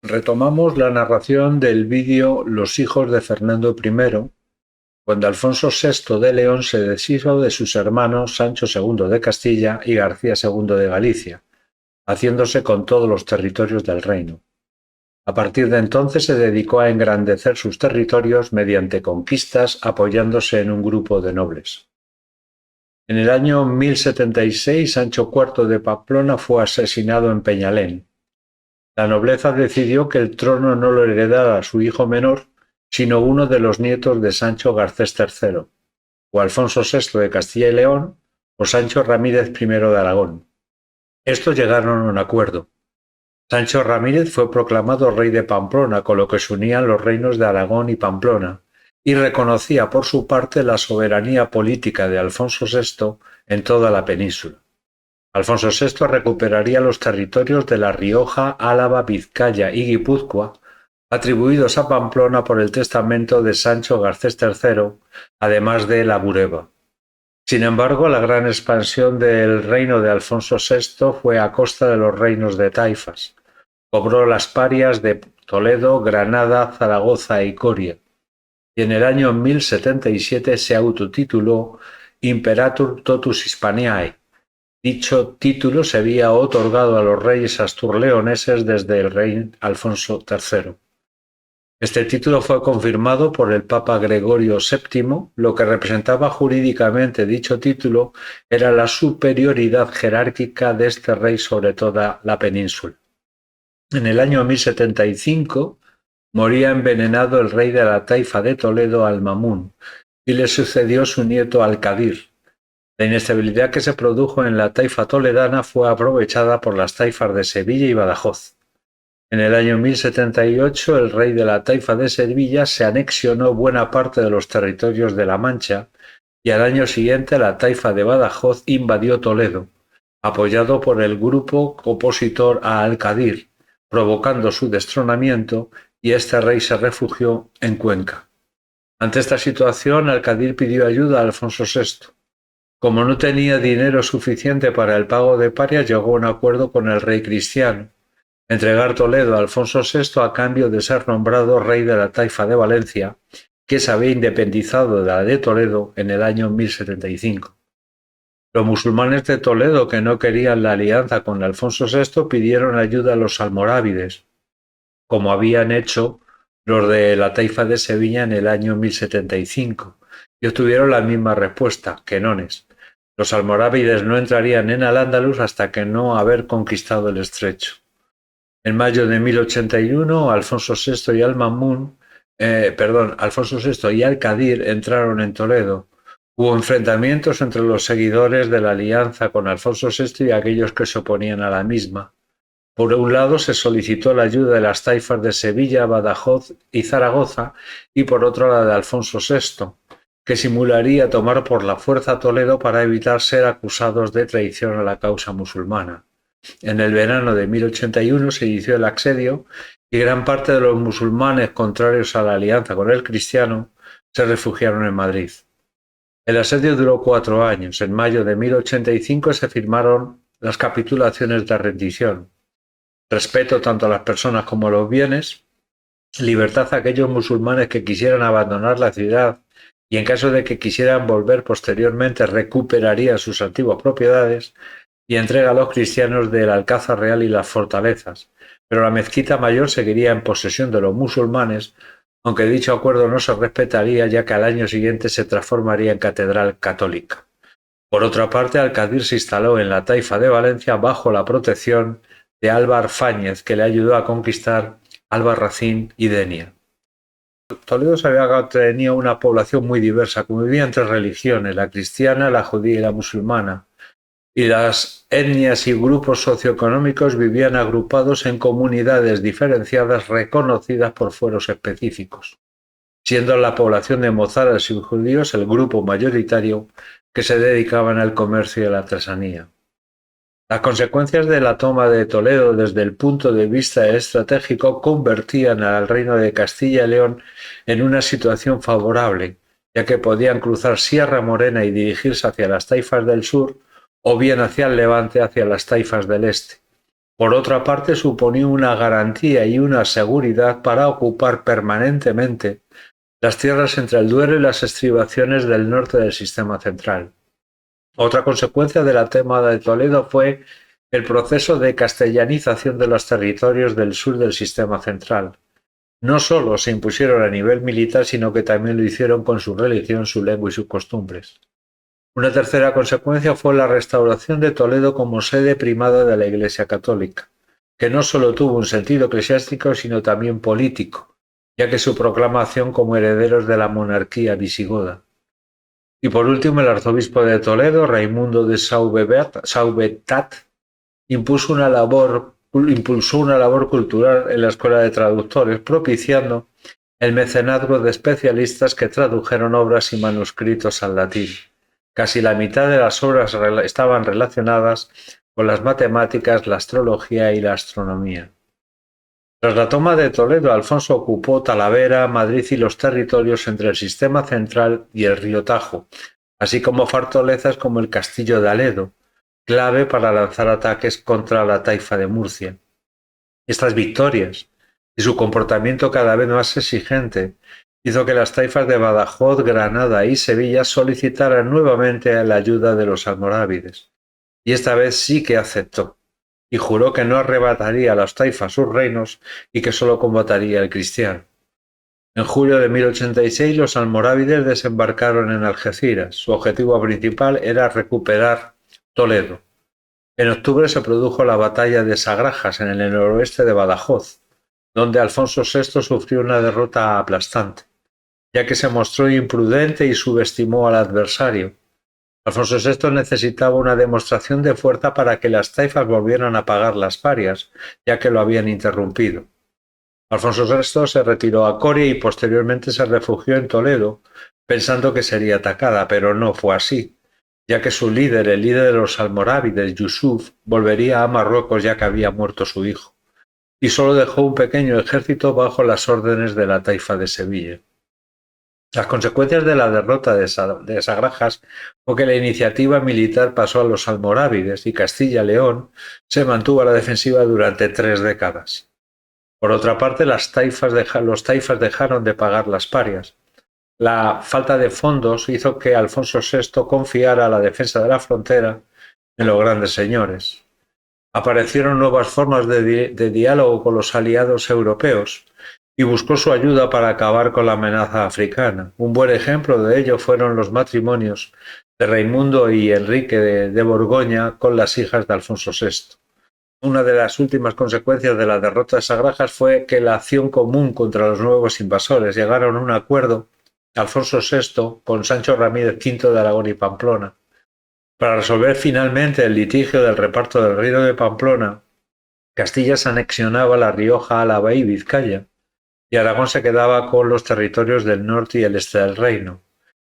Retomamos la narración del vídeo Los hijos de Fernando I, cuando Alfonso VI de León se deshizo de sus hermanos Sancho II de Castilla y García II de Galicia, haciéndose con todos los territorios del reino. A partir de entonces se dedicó a engrandecer sus territorios mediante conquistas apoyándose en un grupo de nobles. En el año 1076 Sancho IV de Pamplona fue asesinado en Peñalén. La nobleza decidió que el trono no lo heredara su hijo menor, sino uno de los nietos de Sancho Garcés III, o Alfonso VI de Castilla y León, o Sancho Ramírez I de Aragón. Estos llegaron a un acuerdo. Sancho Ramírez fue proclamado rey de Pamplona, con lo que se unían los reinos de Aragón y Pamplona, y reconocía por su parte la soberanía política de Alfonso VI en toda la península. Alfonso VI recuperaría los territorios de La Rioja, Álava, Vizcaya y Guipúzcoa, atribuidos a Pamplona por el testamento de Sancho Garcés III, además de la Bureba. Sin embargo, la gran expansión del reino de Alfonso VI fue a costa de los reinos de taifas. Cobró las parias de Toledo, Granada, Zaragoza y Coria, y en el año 1077 se autotituló Imperator totus Hispaniae. Dicho título se había otorgado a los reyes asturleoneses desde el rey Alfonso III. Este título fue confirmado por el Papa Gregorio VII. Lo que representaba jurídicamente dicho título era la superioridad jerárquica de este rey sobre toda la península. En el año 1075 moría envenenado el rey de la taifa de Toledo, Al-Mamún, y le sucedió su nieto Al-Qadir. La inestabilidad que se produjo en la taifa toledana fue aprovechada por las taifas de Sevilla y Badajoz. En el año 1078 el rey de la taifa de Sevilla se anexionó buena parte de los territorios de La Mancha y al año siguiente la taifa de Badajoz invadió Toledo, apoyado por el grupo opositor a Al-Qadir, provocando su destronamiento, y este rey se refugió en Cuenca. Ante esta situación, Al-Qadir pidió ayuda a Alfonso VI. Como no tenía dinero suficiente para el pago de parias, llegó a un acuerdo con el rey cristiano: entregar Toledo a Alfonso VI a cambio de ser nombrado rey de la taifa de Valencia, que se había independizado de la de Toledo en el año 1075. Los musulmanes de Toledo, que no querían la alianza con Alfonso VI, pidieron ayuda a los almorávides, como habían hecho los de la taifa de Sevilla en el año 1075, y obtuvieron la misma respuesta, quenones. Los almorávides no entrarían en Al-Ándalus hasta que no haber conquistado el estrecho. En mayo de 1081, Alfonso VI y Al-Qadir entraron en Toledo. Hubo enfrentamientos entre los seguidores de la alianza con Alfonso VI y aquellos que se oponían a la misma. Por un lado, se solicitó la ayuda de las taifas de Sevilla, Badajoz y Zaragoza, y por otro la de Alfonso VI, que simularía tomar por la fuerza Toledo para evitar ser acusados de traición a la causa musulmana. En el verano de 1081 se inició el asedio y gran parte de los musulmanes contrarios a la alianza con el cristiano se refugiaron en Madrid. El asedio duró 4 años. En mayo de 1085 se firmaron las capitulaciones de rendición: respeto tanto a las personas como a los bienes, libertad a aquellos musulmanes que quisieran abandonar la ciudad y en caso de que quisieran volver posteriormente recuperarían sus antiguas propiedades, y entrega a los cristianos del Alcázar Real y las fortalezas, pero la mezquita mayor seguiría en posesión de los musulmanes, aunque dicho acuerdo no se respetaría, ya que al año siguiente se transformaría en catedral católica. Por otra parte, Al-Qadir se instaló en la taifa de Valencia bajo la protección de Álvar Fáñez, que le ayudó a conquistar Albarracín y Denia. Toledo tenía una población muy diversa, convivía entre religiones, la cristiana, la judía y la musulmana, y las etnias y grupos socioeconómicos vivían agrupados en comunidades diferenciadas reconocidas por fueros específicos, siendo la población de mozárabes y judíos el grupo mayoritario que se dedicaban al comercio y a la artesanía. Las consecuencias de la toma de Toledo desde el punto de vista estratégico convertían al reino de Castilla y León en una situación favorable, ya que podían cruzar Sierra Morena y dirigirse hacia las taifas del sur, o bien hacia el levante, hacia las taifas del este. Por otra parte, suponía una garantía y una seguridad para ocupar permanentemente las tierras entre el Duero y las estribaciones del norte del sistema central. Otra consecuencia de la toma de Toledo fue el proceso de castellanización de los territorios del sur del sistema central. No solo se impusieron a nivel militar, sino que también lo hicieron con su religión, su lengua y sus costumbres. Una tercera consecuencia fue la restauración de Toledo como sede primada de la Iglesia católica, que no solo tuvo un sentido eclesiástico, sino también político, ya que su proclamación como herederos de la monarquía visigoda. Y por último, el arzobispo de Toledo, Raimundo de Sauvetat, impulsó una labor cultural en la Escuela de Traductores, propiciando el mecenazgo de especialistas que tradujeron obras y manuscritos al latín. Casi la mitad de las obras estaban relacionadas con las matemáticas, la astrología y la astronomía. Tras la toma de Toledo, Alfonso ocupó Talavera, Madrid y los territorios entre el sistema central y el río Tajo, así como fortalezas como el castillo de Aledo, clave para lanzar ataques contra la taifa de Murcia. Estas victorias y su comportamiento cada vez más exigente hizo que las taifas de Badajoz, Granada y Sevilla solicitaran nuevamente la ayuda de los almorávides, y esta vez sí que aceptó, y juró que no arrebataría a las taifas sus reinos y que solo combataría al cristiano. En julio de 1086 los almorávides desembarcaron en Algeciras. Su objetivo principal era recuperar Toledo. En octubre se produjo la batalla de Sagrajas en el noroeste de Badajoz, donde Alfonso VI sufrió una derrota aplastante, ya que se mostró imprudente y subestimó al adversario. Alfonso VI necesitaba una demostración de fuerza para que las taifas volvieran a pagar las parias, ya que lo habían interrumpido. Alfonso VI se retiró a Coria y posteriormente se refugió en Toledo, pensando que sería atacada, pero no fue así, ya que su líder, el líder de los almorávides, Yusuf, volvería a Marruecos ya que había muerto su hijo, y solo dejó un pequeño ejército bajo las órdenes de la taifa de Sevilla. Las consecuencias de la derrota de Sagrajas fue que la iniciativa militar pasó a los almorávides y Castilla-León se mantuvo a la defensiva durante 3 décadas. Por otra parte, los taifas dejaron de pagar las parias. La falta de fondos hizo que Alfonso VI confiara la defensa de la frontera en los grandes señores. Aparecieron nuevas formas de diálogo con los aliados europeos y buscó su ayuda para acabar con la amenaza africana. Un buen ejemplo de ello fueron los matrimonios de Raimundo y Enrique de Borgoña con las hijas de Alfonso VI. Una de las últimas consecuencias de la derrota de Sagrajas fue que la acción común contra los nuevos invasores llegaron a un acuerdo Alfonso VI con Sancho Ramírez V de Aragón y Pamplona. Para resolver finalmente el litigio del reparto del reino de Pamplona, Castilla se anexionaba La Rioja, Álava y Vizcaya, y Aragón se quedaba con los territorios del norte y el este del reino.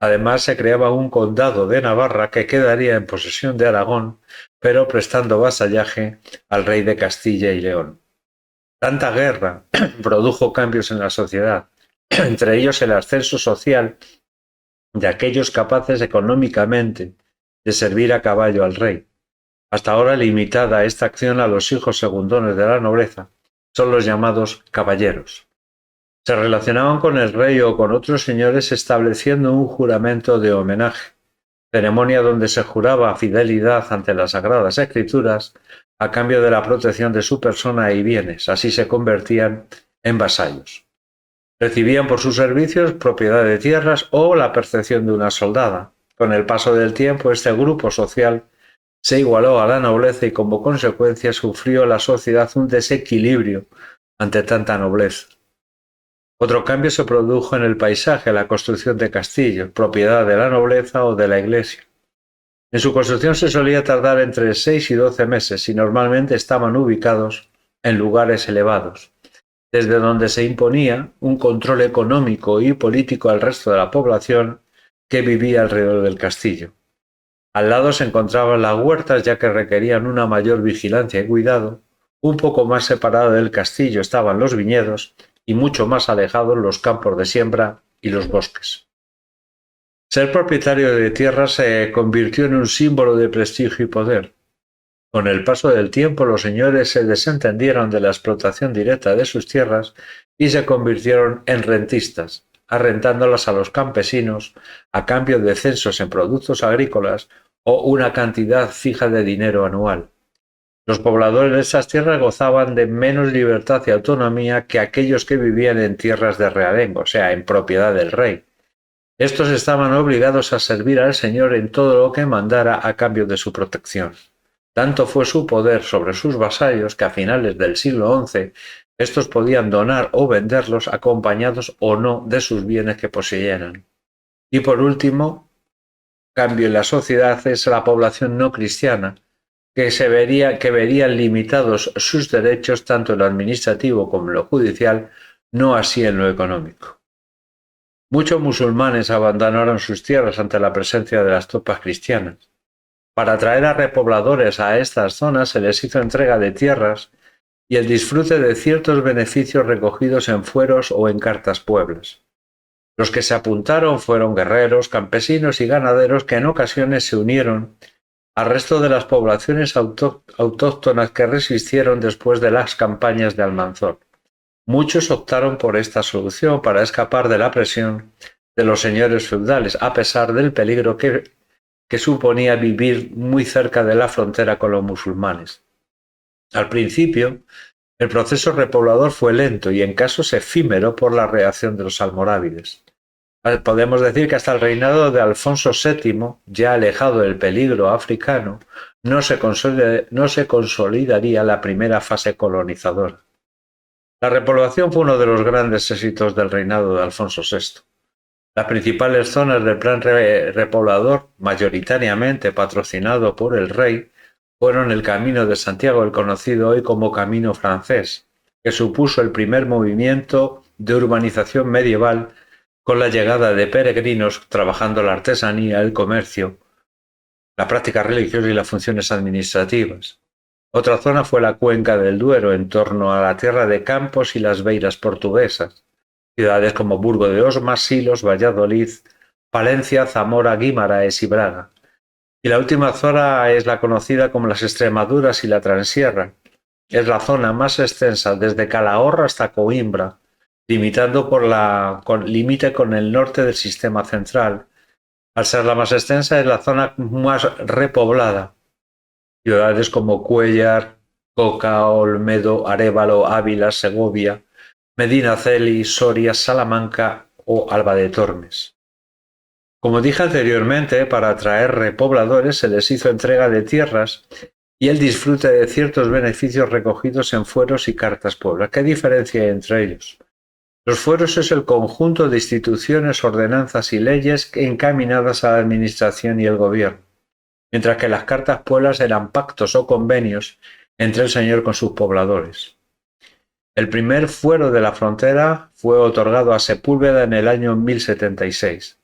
Además, se creaba un condado de Navarra que quedaría en posesión de Aragón, pero prestando vasallaje al rey de Castilla y León. Tanta guerra produjo cambios en la sociedad, entre ellos el ascenso social de aquellos capaces económicamente de servir a caballo al rey. Hasta ahora limitada esta acción a los hijos segundones de la nobleza, son los llamados caballeros. Se relacionaban con el rey o con otros señores estableciendo un juramento de homenaje, ceremonia donde se juraba fidelidad ante las Sagradas Escrituras a cambio de la protección de su persona y bienes. Así se convertían en vasallos. Recibían por sus servicios propiedad de tierras o la percepción de una soldada. Con el paso del tiempo, este grupo social se igualó a la nobleza y como consecuencia sufrió la sociedad un desequilibrio ante tanta nobleza. Otro cambio se produjo en el paisaje, la construcción de castillos, propiedad de la nobleza o de la iglesia. En su construcción se solía tardar entre 6 y 12 meses y normalmente estaban ubicados en lugares elevados, desde donde se imponía un control económico y político al resto de la población que vivía alrededor del castillo. Al lado se encontraban las huertas, ya que requerían una mayor vigilancia y cuidado. Un poco más separado del castillo estaban los viñedos y mucho más alejados los campos de siembra y los bosques. Ser propietario de tierras se convirtió en un símbolo de prestigio y poder. Con el paso del tiempo, los señores se desentendieron de la explotación directa de sus tierras y se convirtieron en rentistas, arrendándolas a los campesinos a cambio de censos en productos agrícolas o una cantidad fija de dinero anual. Los pobladores de esas tierras gozaban de menos libertad y autonomía que aquellos que vivían en tierras de realengo, o sea, en propiedad del rey. Estos estaban obligados a servir al señor en todo lo que mandara a cambio de su protección. Tanto fue su poder sobre sus vasallos que a finales del siglo XI estos podían donar o venderlos acompañados o no de sus bienes que poseyeran. Y por último, cambio en la sociedad es la población no cristiana, que verían limitados sus derechos tanto en lo administrativo como en lo judicial, no así en lo económico. Muchos musulmanes abandonaron sus tierras ante la presencia de las tropas cristianas. Para atraer a repobladores a estas zonas se les hizo entrega de tierras y el disfrute de ciertos beneficios recogidos en fueros o en cartas pueblas. Los que se apuntaron fueron guerreros, campesinos y ganaderos que en ocasiones se unieron al resto de las poblaciones autóctonas que resistieron después de las campañas de Almanzor. Muchos optaron por esta solución para escapar de la presión de los señores feudales, a pesar del peligro que suponía vivir muy cerca de la frontera con los musulmanes. Al principio, el proceso repoblador fue lento y en casos efímero por la reacción de los almorávides. Podemos decir que hasta el reinado de Alfonso VII, ya alejado del peligro africano, no se consolidaría la primera fase colonizadora. La repoblación fue uno de los grandes éxitos del reinado de Alfonso VI. Las principales zonas del plan repoblador, mayoritariamente patrocinado por el rey, fueron el Camino de Santiago, el conocido hoy como Camino francés, que supuso el primer movimiento de urbanización medieval con la llegada de peregrinos trabajando la artesanía, el comercio, la práctica religiosa y las funciones administrativas. Otra zona fue la cuenca del Duero, en torno a la tierra de Campos y las Beiras portuguesas. Ciudades como Burgo de Osma, Silos, Valladolid, Palencia, Zamora, Guimaraes y Braga. Y la última zona es la conocida como las Extremaduras y la Transierra. Es la zona más extensa desde Calahorra hasta Coimbra, limitando límite con el norte del sistema central. Al ser la más extensa es la zona más repoblada. Ciudades como Cuéllar, Coca, Olmedo, Arévalo, Ávila, Segovia, Medinaceli, Soria, Salamanca o Alba de Tormes. Como dije anteriormente, para atraer repobladores se les hizo entrega de tierras y el disfrute de ciertos beneficios recogidos en fueros y cartas pueblas. ¿Qué diferencia hay entre ellos? Los fueros es el conjunto de instituciones, ordenanzas y leyes encaminadas a la administración y el gobierno, mientras que las cartas pueblas eran pactos o convenios entre el señor con sus pobladores. El primer fuero de la frontera fue otorgado a Sepúlveda en el año 1076.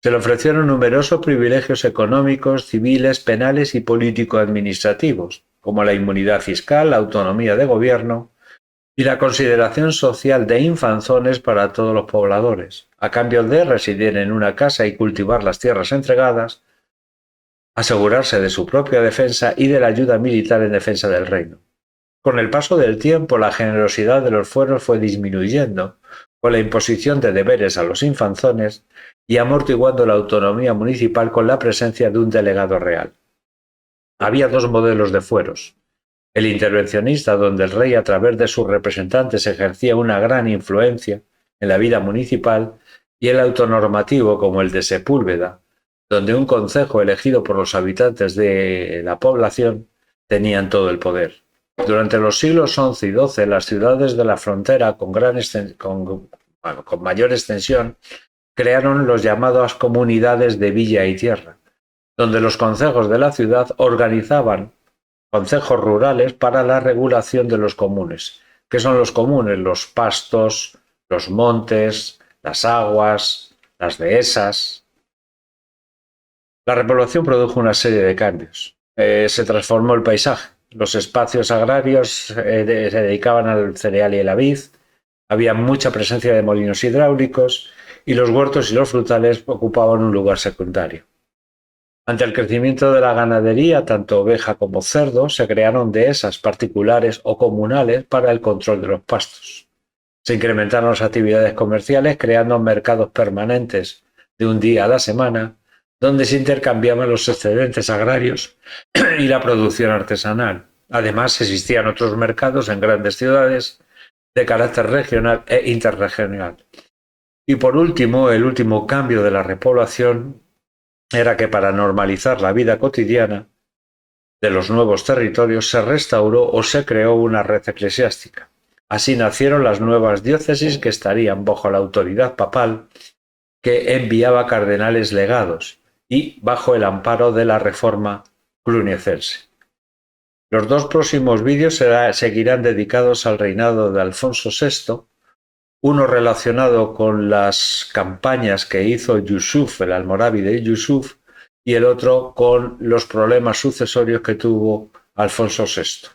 Se le ofrecieron numerosos privilegios económicos, civiles, penales y político-administrativos, como la inmunidad fiscal, la autonomía de gobierno y la consideración social de infanzones para todos los pobladores, a cambio de residir en una casa y cultivar las tierras entregadas, asegurarse de su propia defensa y de la ayuda militar en defensa del reino. Con el paso del tiempo, la generosidad de los fueros fue disminuyendo, con la imposición de deberes a los infanzones y amortiguando la autonomía municipal con la presencia de un delegado real. Había dos modelos de fueros: el intervencionista, donde el rey a través de sus representantes ejercía una gran influencia en la vida municipal, y el autonormativo, como el de Sepúlveda, donde un concejo elegido por los habitantes de la población tenían todo el poder. Durante los siglos XI y XII, las ciudades de la frontera con mayor extensión crearon los llamados comunidades de villa y tierra, donde los concejos de la ciudad organizaban concejos rurales para la regulación de los comunes. ¿Qué son los comunes? Los pastos, los montes, las aguas, las dehesas. La repoblación produjo una serie de cambios. Se transformó el paisaje. Los espacios agrarios se dedicaban al cereal y la vid. Había mucha presencia de molinos hidráulicos y los huertos y los frutales ocupaban un lugar secundario. Ante el crecimiento de la ganadería, tanto oveja como cerdo, se crearon dehesas particulares o comunales para el control de los pastos. Se incrementaron las actividades comerciales, creando mercados permanentes de un día a la semana, donde se intercambiaban los excedentes agrarios y la producción artesanal. Además, existían otros mercados en grandes ciudades de carácter regional e interregional. Y por último, el último cambio de la repoblación era que para normalizar la vida cotidiana de los nuevos territorios se restauró o se creó una red eclesiástica. Así nacieron las nuevas diócesis que estarían bajo la autoridad papal, que enviaba cardenales legados, y bajo el amparo de la Reforma cluniacense. Los dos próximos vídeos seguirán dedicados al reinado de Alfonso VI, uno relacionado con las campañas que hizo Yusuf, el almorávide Yusuf, y el otro con los problemas sucesorios que tuvo Alfonso VI.